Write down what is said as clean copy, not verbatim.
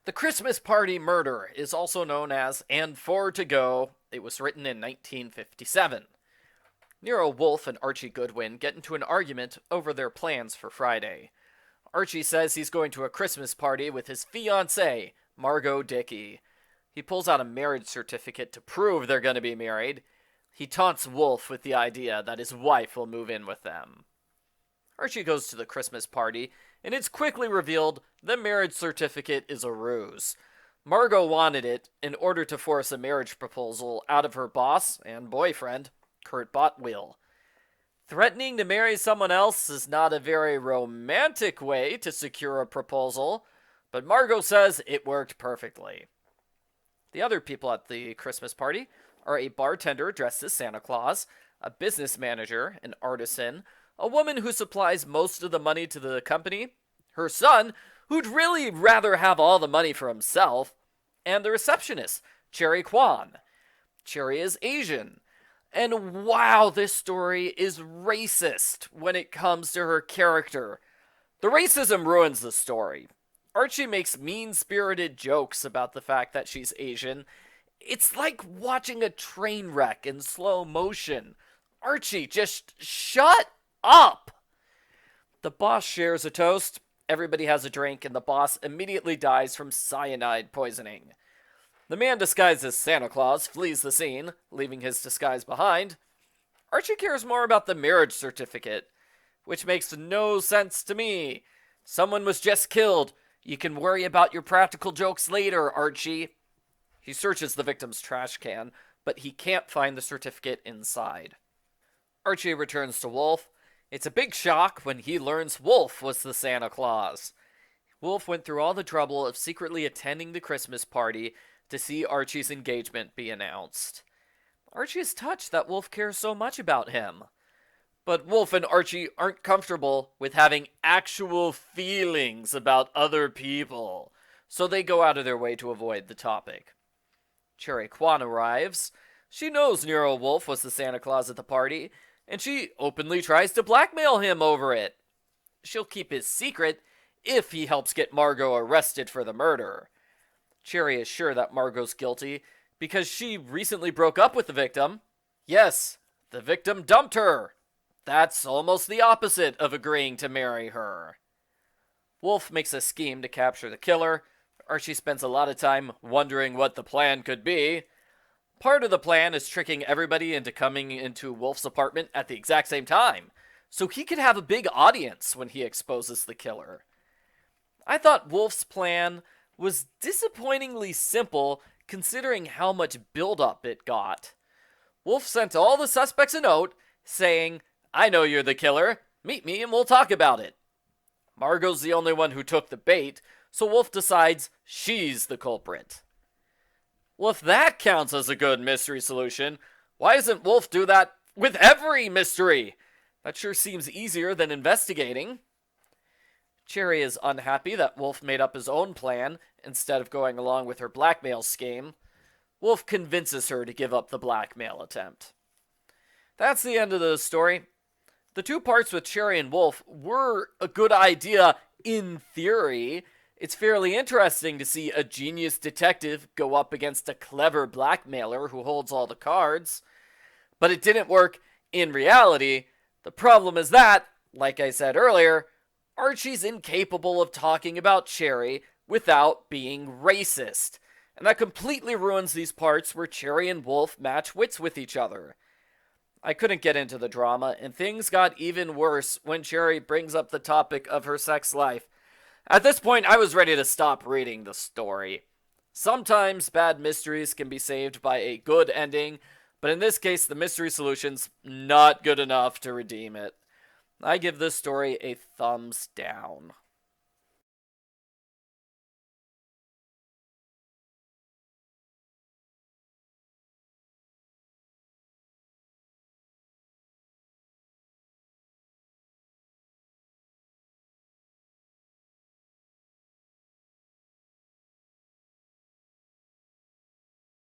The Christmas Party Murder is also known as And Four to Go. It was written in 1957. Nero Wolfe and Archie Goodwin get into an argument over their plans for Friday. Archie says he's going to a Christmas party with his fiancee, Margot Dickey. He pulls out a marriage certificate to prove they're going to be married. He taunts Wolfe with the idea that his wife will move in with them. Archie goes to the Christmas party, and it's quickly revealed the marriage certificate is a ruse. Margot wanted it in order to force a marriage proposal out of her boss and boyfriend, Kurt Botwell. Threatening to marry someone else is not a very romantic way to secure a proposal, but Margot says it worked perfectly. The other people at the Christmas party are a bartender dressed as Santa Claus, a business manager, an artisan, a woman who supplies most of the money to the company, her son, who'd really rather have all the money for himself, and the receptionist, Cherry Quon. Cherry is Asian. And wow, this story is racist when it comes to her character. The racism ruins the story. Archie makes mean-spirited jokes about the fact that she's Asian. It's like watching a train wreck in slow motion. Archie, just shut up! The boss shares a toast, everybody has a drink, and the boss immediately dies from cyanide poisoning. The man disguised as Santa Claus flees the scene, leaving his disguise behind. Archie cares more about the marriage certificate, which makes no sense to me. Someone was just killed. You can worry about your practical jokes later, Archie. He searches the victim's trash can, but he can't find the certificate inside. Archie returns to Wolfe. It's a big shock when he learns Wolfe was the Santa Claus. Wolfe went through all the trouble of secretly attending the Christmas party to see Archie's engagement be announced. Archie is touched that Wolfe cares so much about him. But Wolfe and Archie aren't comfortable with having actual feelings about other people, so they go out of their way to avoid the topic. Cherry Quon arrives. She knows Nero Wolfe was the Santa Claus at the party, and she openly tries to blackmail him over it. She'll keep his secret if he helps get Margot arrested for the murder. Cherry is sure that Margot's guilty because she recently broke up with the victim. Yes, the victim dumped her. That's almost the opposite of agreeing to marry her. Wolfe makes a scheme to capture the killer. Archie spends a lot of time wondering what the plan could be. Part of the plan is tricking everybody into coming into Wolfe's apartment at the exact same time, so he could have a big audience when he exposes the killer. I thought Wolfe's plan was disappointingly simple considering how much build-up it got. Wolfe sent all the suspects a note saying, "I know you're the killer. Meet me and we'll talk about it." Margot's the only one who took the bait, so Wolfe decides she's the culprit. Well, if that counts as a good mystery solution, why doesn't Wolfe do that with every mystery? That sure seems easier than investigating. Cherry is unhappy that Wolfe made up his own plan instead of going along with her blackmail scheme. Wolfe convinces her to give up the blackmail attempt. That's the end of the story. The two parts with Cherry and Wolfe were a good idea in theory. It's fairly interesting to see a genius detective go up against a clever blackmailer who holds all the cards. But it didn't work in reality. The problem is that, like I said earlier, Archie's incapable of talking about Cherry without being racist. And that completely ruins these parts where Cherry and Wolfe match wits with each other. I couldn't get into the drama, and things got even worse when Cherry brings up the topic of her sex life. At this point, I was ready to stop reading the story. Sometimes bad mysteries can be saved by a good ending, but in this case, the mystery solution's not good enough to redeem it. I give this story a thumbs down.